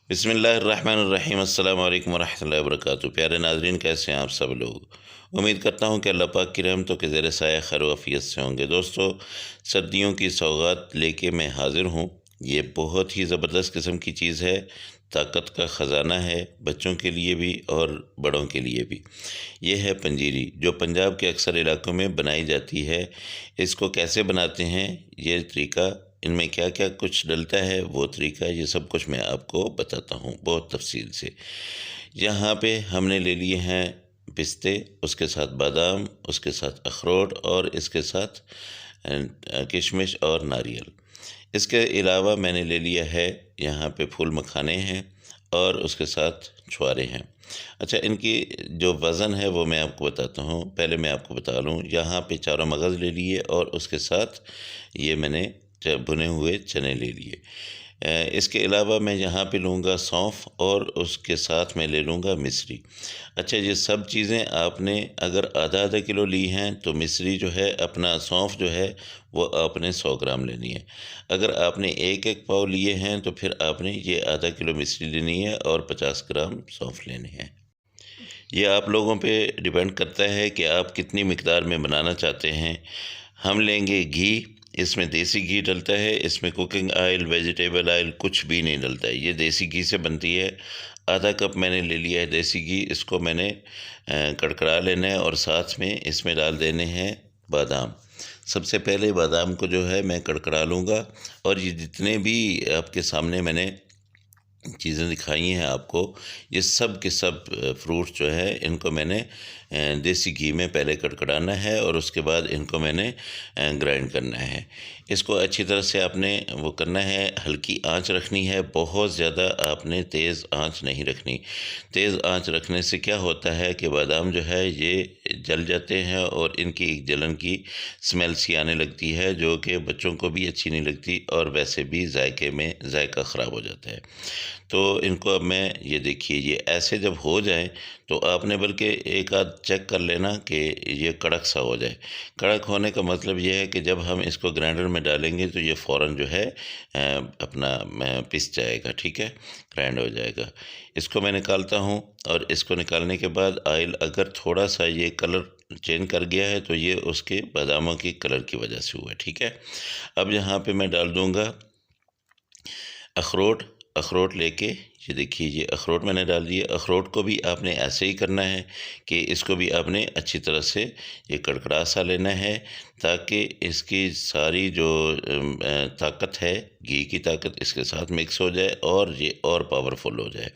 बिस्मिल्लाहिर्रहमानिर्रहीम अस्सलाम वालेकुम वरहमतुल्लाहि वबरकातुहू। प्यारे नाज़रीन, कैसे हैं आप सब लोग। उम्मीद करता हूं कि अल्लाह पाक की रहमतों के ज़ेर साया खैर वफ़ियत से होंगे। दोस्तों, सर्दियों की सौगात लेके मैं हाज़िर हूं। ये बहुत ही ज़बरदस्त किस्म की चीज़ है, ताकत का ख़जाना है, बच्चों के लिए भी और बड़ों के लिए भी। ये है पंजीरी, जो पंजाब के अक्सर इलाकों में बनाई जाती है। इसको कैसे बनाते हैं, ये तरीका, इनमें क्या क्या कुछ डलता है, वो तरीका, ये सब कुछ मैं आपको बताता हूँ बहुत तफसील से। यहाँ पे हमने ले लिए हैं पिस्ते, उसके साथ बादाम, उसके साथ अखरोट और इसके साथ किशमिश और नारियल। इसके अलावा मैंने ले लिया है, यहाँ पे फूल मखाने हैं और उसके साथ छुआरे हैं। अच्छा, इनकी जो वज़न है वो मैं आपको बताता हूँ। पहले मैं आपको बता लूँ, यहाँ पे चारों मगज़ ले लिए और उसके साथ ये मैंने भुने हुए चने ले लिए। इसके अलावा मैं यहाँ पे लूँगा सौंफ और उसके साथ मैं ले लूँगा मिश्री। अच्छा, ये सब चीज़ें आपने अगर आधा आधा किलो ली हैं तो मिश्री जो है, अपना सौंफ जो है वो आपने 100 ग्राम लेनी है। अगर आपने एक एक पाव लिए हैं तो फिर आपने ये आधा किलो मिश्री लेनी है और 50 ग्राम सौंफ लेने हैं। ये आप लोगों पे डिपेंड करता है कि आप कितनी मिकदार में बनाना चाहते हैं। हम लेंगे घी, इसमें देसी घी डलता है, इसमें कुकिंग ऑयल, वेजिटेबल ऑयल कुछ भी नहीं डलता है। ये देसी घी से बनती है। आधा कप मैंने ले लिया है देसी घी। इसको मैंने कड़कड़ा लेना है और साथ में इसमें डाल देने हैं बादाम। सबसे पहले बादाम को जो है मैं कड़कड़ा लूँगा और ये जितने भी आपके सामने मैंने चीज़ें दिखाई हैं आपको, ये सब के सब फ्रूट्स जो है इनको मैंने देसी घी में पहले कड़कड़ाना है और उसके बाद इनको मैंने ग्राइंड करना है। इसको अच्छी तरह से आपने वो करना है, हल्की आंच रखनी है, बहुत ज़्यादा आपने तेज़ आंच नहीं रखनी। तेज़ आंच रखने से क्या होता है कि बादाम जो है ये जल जाते हैं और इनकी एक जलन की स्मेल सी आने लगती है, जो कि बच्चों को भी अच्छी नहीं लगती और वैसे भी जायके में जायका ख़राब हो जाता है। तो इनको अब मैं, ये देखिए, ये ऐसे जब हो जाए तो आपने बल्कि एक आध चेक कर लेना कि ये कड़क सा हो जाए। कड़क होने का मतलब ये है कि जब हम इसको ग्राइंडर में डालेंगे तो ये फ़ौरन जो है अपना पिस जाएगा, ठीक है, ग्राइंड हो जाएगा। इसको मैं निकालता हूँ और इसको निकालने के बाद ऑयल अगर थोड़ा सा ये कलर चेंज कर गया है तो ये उसके बादामों की कलर की वजह से हुआ है, ठीक है। अब यहाँ पे मैं डाल दूँगा अखरोट। अखरोट लेके, ये देखिए, ये अखरोट मैंने डाल दिए। अखरोट को भी आपने ऐसे ही करना है कि इसको भी आपने अच्छी तरह से ये कड़कड़ा सा लेना है, ताकि इसकी सारी जो ताकत है, घी की ताकत इसके साथ मिक्स हो जाए और ये और पावरफुल हो जाए।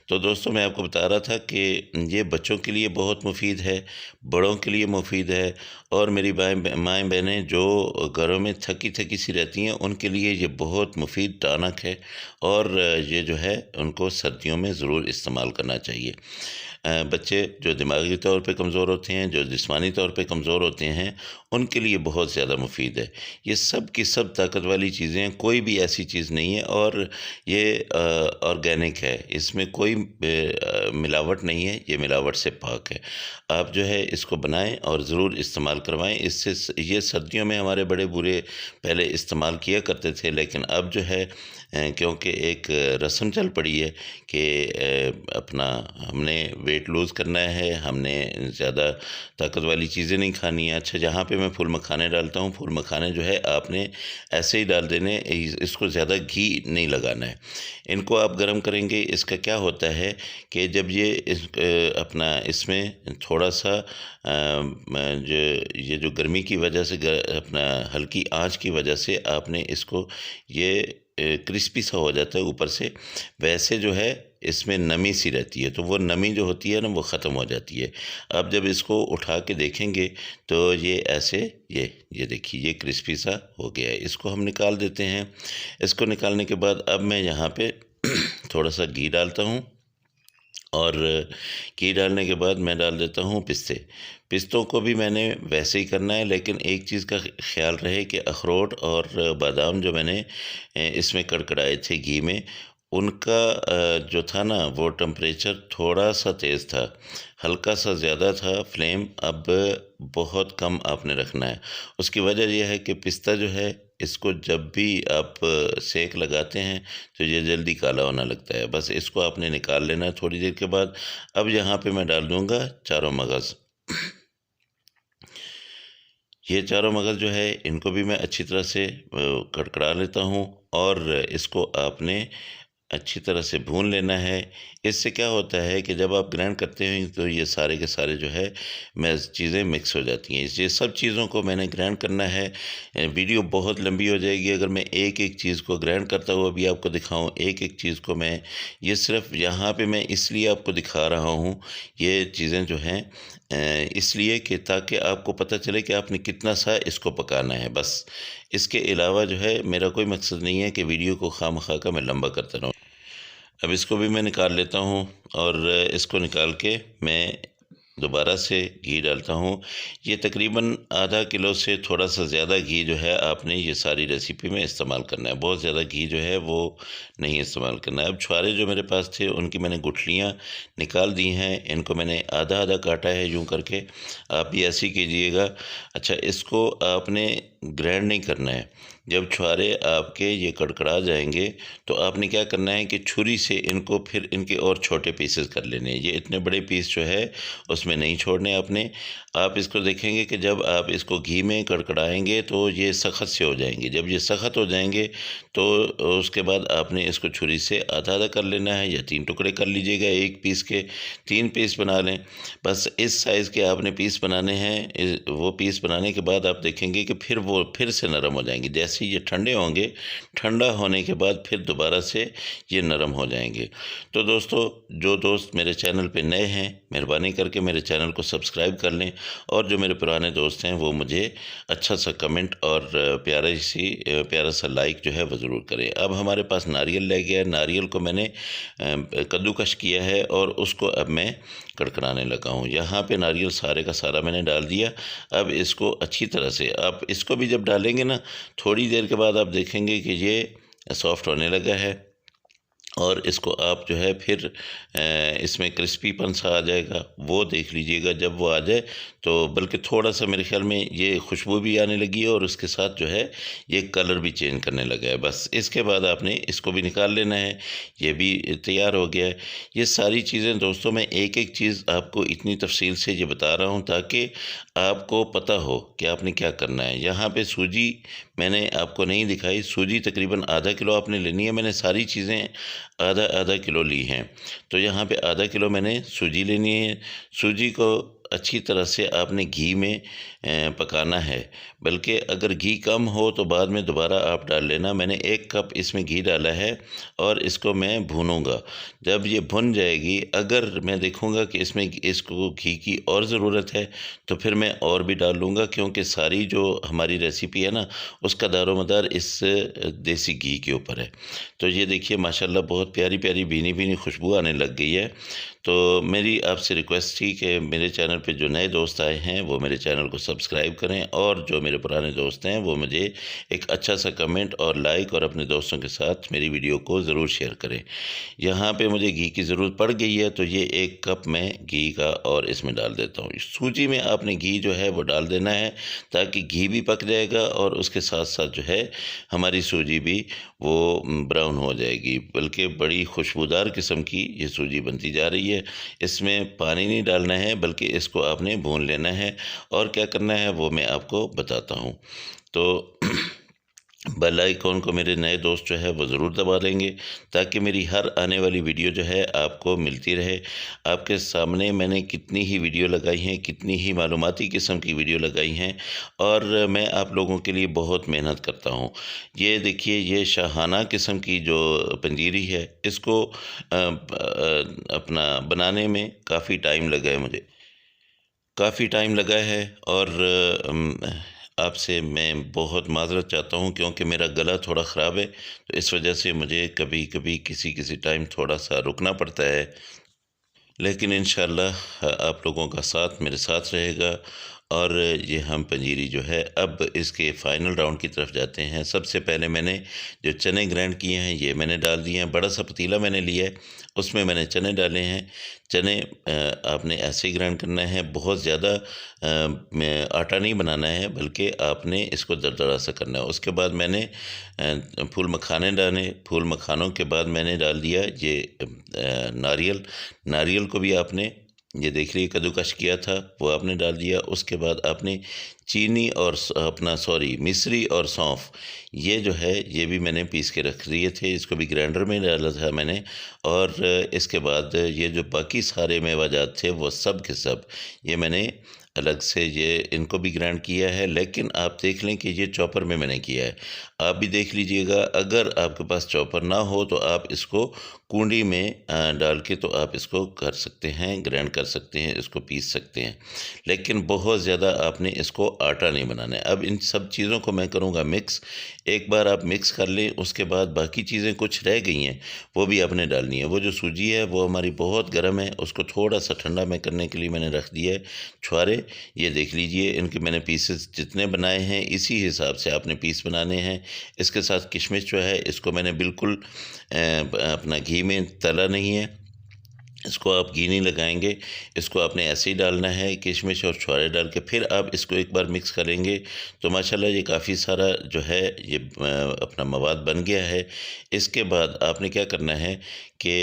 तो दोस्तों, मैं आपको बता रहा था कि ये बच्चों के लिए बहुत मुफीद है, बड़ों के लिए मुफीद है और मेरी माएँ बहनें जो घरों में थकी थकी सी रहती हैं उनके लिए ये बहुत मुफीद टॉनिक है और ये जो है उनको सर्दियों में ज़रूर इस्तेमाल करना चाहिए। बच्चे जो दिमागी तौर पे कमज़ोर होते हैं, जो जिस्मानी तौर पे कमज़ोर होते हैं, उनके लिए बहुत ज़्यादा मुफीद है। ये सब की सब ताकत वाली चीज़ें हैं, कोई भी ऐसी चीज़ नहीं है और ये ऑर्गेनिक है, इसमें कोई मिलावट नहीं है, ये मिलावट से पाक है। आप जो है इसको बनाएँ और ज़रूर इस्तेमाल करवाएँ। इससे ये सर्दियों में हमारे बड़े बूढ़े पहले इस्तेमाल किया करते थे, लेकिन अब जो है क्योंकि एक रस्म चल पड़ी है कि अपना हमने वेट लूज़ करना है, हमने ज़्यादा ताकत वाली चीज़ें नहीं खानी है। अच्छा, जहाँ पे मैं फूल मखाने डालता हूँ, फूल मखाने जो है आपने ऐसे ही डाल देने, इसको ज़्यादा घी नहीं लगाना है। इनको आप गरम करेंगे, इसका क्या होता है कि जब अपना इसमें थोड़ा-सा ये जो गर्मी की वजह से अपना हल्की आँच की वजह से आपने इसको ये क्रिस्पी सा हो जाता है ऊपर से, वैसे जो है इसमें नमी सी रहती है, तो वो नमी जो होती है ना वो ख़त्म हो जाती है। अब जब इसको उठा के देखेंगे तो ये ऐसे, ये देखिए, ये क्रिस्पी सा हो गया है। इसको हम निकाल देते हैं। इसको निकालने के बाद अब मैं यहाँ पे थोड़ा सा घी डालता हूँ और घी डालने के बाद मैं डाल देता हूँ पिस्ते। पिस्तों को भी मैंने वैसे ही करना है, लेकिन एक चीज़ का ख़्याल रहे कि अखरोट और बादाम जो मैंने इसमें कड़कड़ाए थे घी में, उनका जो था ना वो टेम्परेचर थोड़ा-सा तेज़ था, हल्का-सा ज़्यादा था फ्लेम। अब बहुत कम आपने रखना है। उसकी वजह ये है कि पिस्ता जो है इसको जब भी आप सेक लगाते हैं तो ये जल्दी काला होने लगता है। बस इसको आपने निकाल लेना है थोड़ी देर के बाद। अब यहाँ पे मैं डाल दूँगा चारों मगज़। ये चारों मगज़ जो है इनको भी मैं अच्छी तरह से कड़कड़ा लेता हूँ और इसको आपने अच्छी तरह से भून लेना है। इससे क्या होता है कि जब आप ग्राइंड करते हैं तो ये सारे के सारे जो है चीज़ें मिक्स हो जाती हैं। ये सब चीज़ों को मैंने ग्राइंड करना है। वीडियो बहुत लंबी हो जाएगी अगर मैं एक-एक चीज़ को ग्राइंड करता हुआ भी आपको दिखाऊँ, एक-एक चीज़ को मैं ये सिर्फ़ यहाँ पे मैं इसलिए आपको दिखा रहा हूँ, ये चीज़ें जो हैं इसलिए कि ताकि आपको पता चले कि आपने कितना सा इसको पकाना है बस। इसके अलावा जो है मेरा कोई मकसद नहीं है कि वीडियो को खामख़ा का मैं लंबा करता रहूँ। अब इसको भी मैं निकाल लेता हूँ और इसको निकाल के मैं दोबारा से घी डालता हूँ। ये तकरीबन आधा किलो से थोड़ा सा ज़्यादा घी जो है आपने ये सारी रेसिपी में इस्तेमाल करना है। बहुत ज़्यादा घी जो है वो नहीं इस्तेमाल करना है। अब छुहारे जो मेरे पास थे उनकी मैंने गुठलियाँ निकाल दी हैं। इनको मैंने आधा-आधा काटा है यूँ करके। आप भी ऐसे ही कीजिएगा। अच्छा, इसको आपने ग्राइंड नहीं करना है। जब छुहारे आपके ये कड़कड़ा जाएंगे तो आपने क्या करना है कि छुरी से इनको फिर इनके और छोटे पीसेस कर लेने हैं। ये इतने बड़े पीस जो है उसमें नहीं छोड़ने आपने। आप इसको देखेंगे कि जब आप इसको घी में कड़कड़ाएंगे तो ये सख्त से हो जाएंगे। जब ये सख्त हो जाएंगे तो उसके बाद आपने इसको छुरी से आधा-आधा कर लेना है या 3 टुकड़े कर लीजिएगा। एक पीस के 3 पीस बना लें। बस इस साइज़ के आपने पीस बनाने हैं। वो पीस बनाने के बाद आप देखेंगे कि फिर से नरम हो जाएंगे। जैसे ही ये ठंडे होंगे, ठंडा होने के बाद फिर दोबारा से ये नरम हो जाएंगे। तो दोस्तों, जो दोस्त मेरे चैनल पे नए हैं मेहरबानी करके मेरे चैनल को सब्सक्राइब कर लें और जो मेरे पुराने दोस्त हैं वो मुझे अच्छा सा कमेंट और प्यारा सा लाइक जो है वो ज़रूर करें। अब हमारे पास नारियल रह गया है। नारियल को मैंने कद्दूकश किया है और उसको अब मैं कड़कड़ाने लगा हूँ। यहाँ पे नारियल सारे का सारा मैंने डाल दिया। अब इसको अच्छी तरह से आप इसको भी जब डालेंगे ना थोड़ी देर के बाद आप देखेंगे कि ये सॉफ्ट होने लगा है और इसको आप जो है फिर इसमें क्रिस्पीपन सा आ जाएगा, वो देख लीजिएगा। जब वो आ जाए तो बल्कि थोड़ा सा मेरे ख्याल में ये खुशबू भी आने लगी है और उसके साथ जो है ये कलर भी चेंज करने लगा है। बस इसके बाद आपने इसको भी निकाल लेना है। ये भी तैयार हो गया है। ये सारी चीज़ें दोस्तों मैं एक-एक चीज़ आपको इतनी तफसील से ये बता रहा हूँ ताकि आपको पता हो कि आपने क्या करना है। यहाँ पे सूजी मैंने आपको नहीं दिखाई। सूजी तकरीबन आधा किलो आपने लेनी है। मैंने सारी चीज़ें आधा-आधा किलो ली हैं। तो यहाँ पे आधा किलो मैंने सूजी लेनी है। सूजी को अच्छी तरह से आपने घी में पकाना है। बल्कि अगर घी कम हो तो बाद में दोबारा आप डाल लेना। मैंने 1 कप इसमें घी डाला है और इसको मैं भूनूँगा। जब ये भुन जाएगी अगर मैं देखूँगा कि इसको घी की और ज़रूरत है तो फिर मैं और भी डाल लूँगा, क्योंकि सारी जो हमारी रेसिपी है ना उसका दारोमदार इस देसी घी के ऊपर है। तो ये देखिए माशाल्लाह बहुत प्यारी-प्यारी भीनी-भीनी खुशबू आने लग गई है। तो मेरी आपसे रिक्वेस्ट थी कि मेरे चैनल पे जो नए दोस्त आए हैं वो मेरे चैनल को सब्सक्राइब करें और जो मेरे पुराने दोस्त हैं वो मुझे एक अच्छा सा कमेंट और लाइक और अपने दोस्तों के साथ मेरी वीडियो को ज़रूर शेयर करें। यहाँ पे मुझे घी की ज़रूरत पड़ गई है तो ये 1 कप मैं घी का और इसमें डाल देता हूँ। सूजी में आपने घी जो है वो डाल देना है ताकि घी भी पक जाएगा और उसके साथ-साथ जो है हमारी सूजी भी वो ब्राउन हो जाएगी। बल्कि बड़ी खुशबूदार किस्म की ये सूजी बनती जा रही है। इसमें पानी नहीं डालना है बल्कि इसको आपने भून लेना है और क्या करना है वो मैं आपको बताता हूँ। तो बेल आइकॉन को मेरे नए दोस्त जो है वो ज़रूर दबा लेंगे ताकि मेरी हर आने वाली वीडियो जो है आपको मिलती रहे। आपके सामने मैंने कितनी ही वीडियो लगाई हैं, कितनी ही मालूमाती किस्म की वीडियो लगाई हैं और मैं आप लोगों के लिए बहुत मेहनत करता हूँ। ये देखिए ये शाहाना किस्म की जो पंजीरी है इसको अपना बनाने में काफ़ी टाइम लगा है मुझे। काफ़ी टाइम लगा है और आपसे मैं बहुत माज़रत चाहता हूँ क्योंकि मेरा गला थोड़ा ख़राब है, तो इस वजह से मुझे कभी-कभी किसी-किसी टाइम थोड़ा-सा रुकना पड़ता है। लेकिन इंशाअल्लाह आप लोगों का साथ मेरे साथ रहेगा और ये हम पंजीरी जो है अब इसके फ़ाइनल राउंड की तरफ जाते हैं। सबसे पहले मैंने जो चने ग्राइंड किए हैं ये मैंने डाल दिए हैं। बड़ा सा पतीला मैंने लिया है, उसमें मैंने चने डाले हैं। चने आपने ऐसे ही ग्राइंड करना है, बहुत ज़्यादा आटा नहीं बनाना है, बल्कि आपने इसको दरदरा सा करना है। उसके बाद मैंने फूल मखाने डाले। फूल मखानों के बाद मैंने डाल दिया ये नारियल को भी आपने, ये देख लीजिए कद्दूकश किया था, वो आपने डाल दिया। उसके बाद आपने चीनी और मिश्री और सौंफ, ये जो है ये भी मैंने पीस के रख दिए थे, इसको भी ग्राइंडर में डाला था मैंने। और इसके बाद ये जो बाकी सारे मेवाजात थे वो सब के सब ये मैंने अलग से ये इनको भी ग्राइंड किया है। लेकिन आप देख लें कि ये चॉपर में मैंने किया है, आप भी देख लीजिएगा। अगर आपके पास चॉपर ना हो तो आप इसको कूंडी में डाल के तो आप इसको कर सकते हैं, ग्राइंड कर सकते हैं, इसको पीस सकते हैं। लेकिन बहुत ज़्यादा आपने इसको आटा नहीं बनाना है। अब इन सब चीज़ों को मैं करूँगा मिक्स। एक बार आप मिक्स कर लें, उसके बाद बाकी चीज़ें कुछ रह गई हैं वो भी आपने डालनी है। वो जो सूजी है वो हमारी बहुत गर्म है, उसको थोड़ा सा ठंडा मैं करने के लिए मैंने रख दिया है छुहारे। ये देख लीजिए, इनके मैंने पीसेस जितने बनाए हैं इसी हिसाब से आपने पीस बनाने हैं। इसके साथ किशमिश जो है इसको मैंने बिल्कुल अपना घी में तला नहीं है, इसको आप घी नहीं लगाएंगे, इसको आपने ऐसे ही डालना है। किशमिश और छुहारे डाल के फिर आप इसको एक बार मिक्स करेंगे तो माशाल्लाह ये काफ़ी सारा जो है ये अपना मवाद बन गया है। इसके बाद आपने क्या करना है कि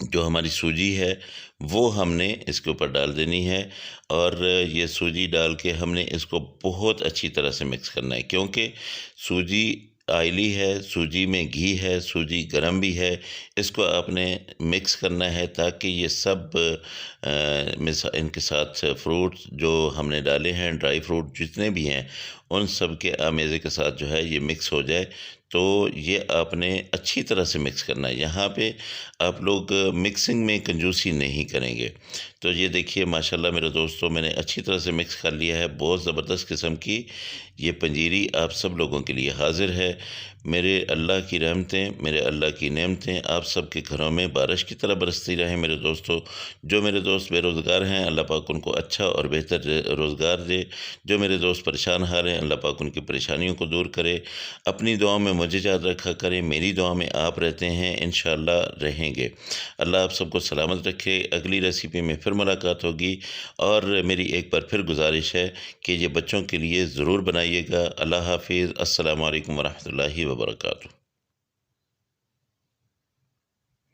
जो हमारी सूजी है वो हमने इसके ऊपर डाल देनी है। और ये सूजी डाल के हमने इसको बहुत अच्छी तरह से मिक्स करना है, क्योंकि सूजी ऑयली है, सूजी में घी है, सूजी गरम भी है। इसको आपने मिक्स करना है ताकि ये सब इनके साथ फ्रूट्स जो हमने डाले हैं, ड्राई फ्रूट जितने भी हैं, उन सब के आमेज़े के साथ जो है ये मिक्स हो जाए। तो ये आपने अच्छी तरह से मिक्स करना है। यहाँ पे आप लोग मिक्सिंग में कंजूसी नहीं करेंगे। तो ये देखिए माशाल्लाह मेरे दोस्तों, मैंने अच्छी तरह से मिक्स कर लिया है। बहुत ज़बरदस्त किस्म की ये पंजीरी आप सब लोगों के लिए हाज़िर है। मेरे अल्लाह की रहमतें, मेरे अल्लाह की नेमतें आप सब के घरों में बारिश की तरह बरसती रहें मेरे दोस्तों। जो मेरे दोस्त बेरोज़गार हैं अल्लाह पाक उनको अच्छा और बेहतर रोज़गार दे। जो मेरे दोस्त परेशान हाल हैं अल्लाह पाक उनकी परेशानियों को दूर करे। अपनी दुआ में मुझे याद रखा करें, मेरी दुआ में आप रहते हैं, इंशाअल्लाह रहेंगे। अल्लाह आप सबको सलामत रखे। अगली रेसिपी में फिर मुलाकात होगी। और मेरी एक बार फिर गुजारिश है कि ये बच्चों के लिए ज़रूर बनाइएगा। अल्लाह हाफ़िज़। अस्सलामु अलैकुम वरहमतुल्लाहि वबरकातुहू।